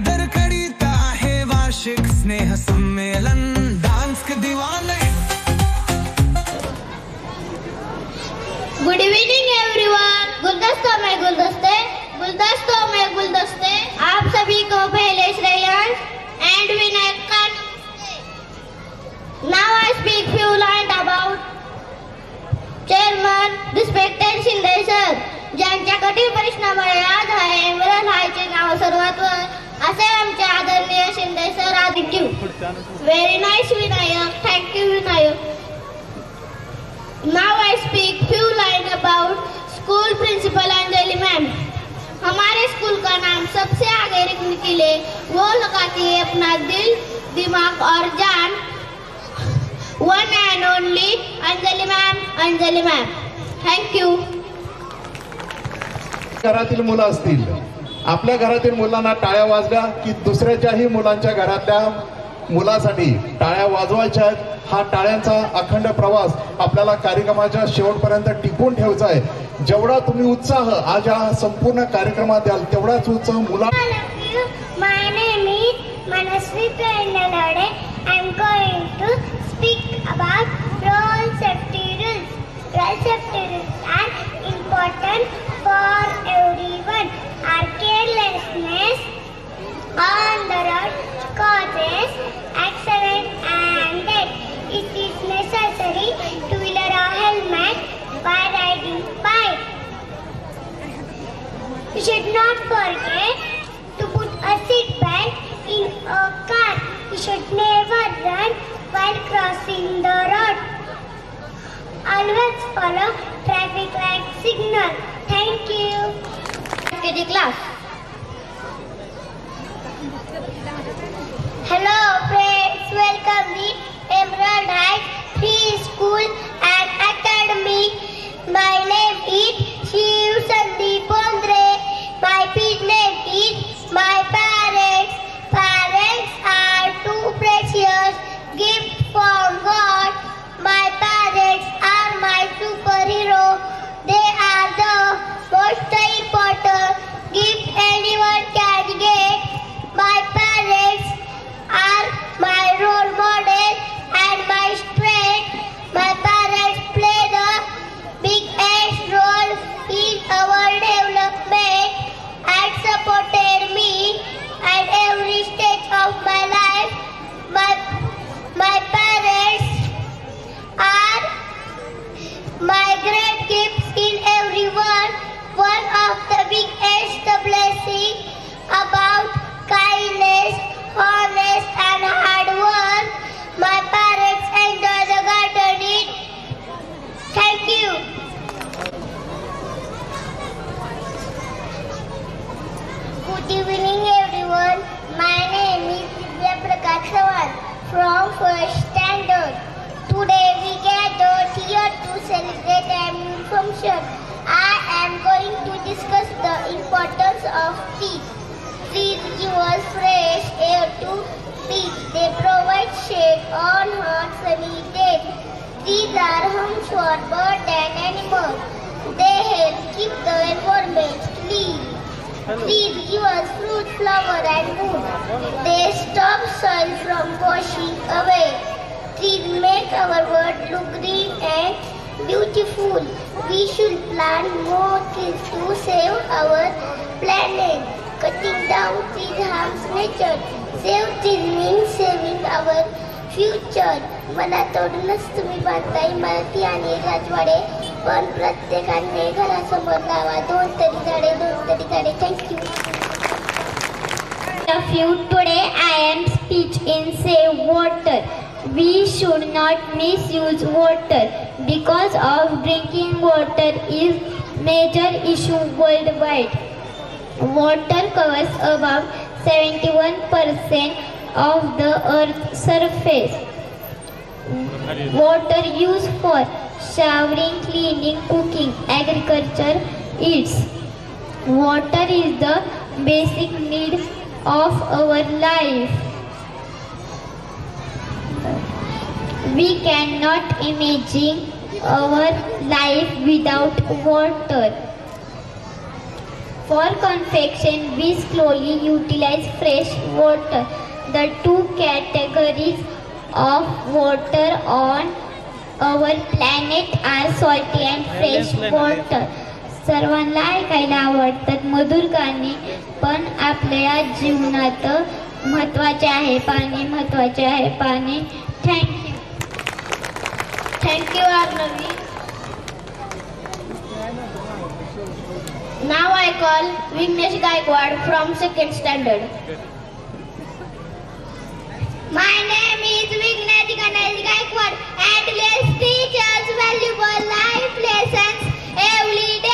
सादर करीत आहे वार्षिक स्नेह संमेलन डान्स के दीवाने। Good evening everyone. गुलदस्तों में गुलदस्ते, गुलदस्तों में गुलदस्ते, आप सभी को पहले श्रेयांश एंड विनय का नमस्ते। Now I speak few line about chairman respected Shinde sir, ज्यांच्या कठीण परिश्रमामुळे आज आहे एमरल हायचे नाव सर्वात वर असे आमचे आदरणीय Shinde sir. Thank you very nice Vinayak, thank you Vinayak. Now I speak few lines about school principal Anjali ma'am. हमारे स्कूल का नाम सबसे आगे रखने के लिए वो लगाती है अपना दिल, दिमाग और जान। One and only Anjali ma'am, Anjali ma'am. Thank you. घरातील मुलं असतील, आपल्या घरातील मुलांना टाळ्या वाजल्या की दुसऱ्याच्याही मुलांच्या घरातल्या मुलासाठी टाळ्या वाजवायच्या आहेत। हा टाळ्यांचा अखंड प्रवास आपल्याला कार्यक्रमाच्या शेवटपर्यंत टिकून ठेवायचा आहे। जेवढा तुम्ही उत्साह आज या संपूर्ण कार्यक्रमात द्याल तेवढाच उत्साह मुला। My name is Manasvi Pennalade. I am going to speak about road safety rules. Road safety rules are important for everyone. Our carelessness on the road causes accident and death. It is necessary to wear a helmet while riding bike. You should not forget to put a seat belt in a car. You should never run while crossing the road. Always follow traffic light signal. Thank you. KG class. Hello friends, welcome to Emerald Heights Preschool and Academy. My name is Shiv Sandeep Bondre. My pet name is my parents. Parents are two precious gifts from God. My parents are my superhero. They are the most important gift anyone can get. My parents are my role model and my strength. My parents played a biggest role in our development and supported me at every stage of my life. My parents are my great gifts in everyone. One of the biggest blessings about kindness, honest and hard work. My parents enjoy the gardening. Thank you. Good evening everyone. My name is Divya Prakash Sawan from first standard. Today we gathered here to celebrate the annual function. I am going to discuss the importance of trees. Trees give us fresh air to breathe. They provide shade on hot sunny days. Trees are homes for birds and animals. They help keep the environment clean. Trees give us fruit, flower and food. They stop soil from washing away. Trees make our world look green and beautiful. We should plant more trees to save our planet. Cutting down trees harms nature. Save trees means saving our future. मला तोडूनच तुम्ही बांधता इमारती आणि राजवाडे, पण प्रत्येकाने घरासमोर लावा दोन तरी झाडे, दोन तरी झाडे. Thank you. Today I am speech in save water. We should not misuse water because of drinking water is major issue worldwide. Water covers about 71% of the earth's surface. Water used for showering, cleaning, cooking, agriculture, eats. Water is the basic need of our life. We cannot imagine our life without water. For confection, we slowly utilize fresh water. The two categories of water on our planet are salty and fresh water. सर्वांना ऐकायला आवडतात मधुर गाणी, पण आपल्या जीवनात महत्त्वाचे आहे पाणी, महत्त्वाचे आहे पाणी. Thank you. Thank you, Arnavi. Now I call Vignesh Gaikwad from 2nd standard. My name is Vignesh Ganesh Gaikwad and let's teach us valuable life lessons every day.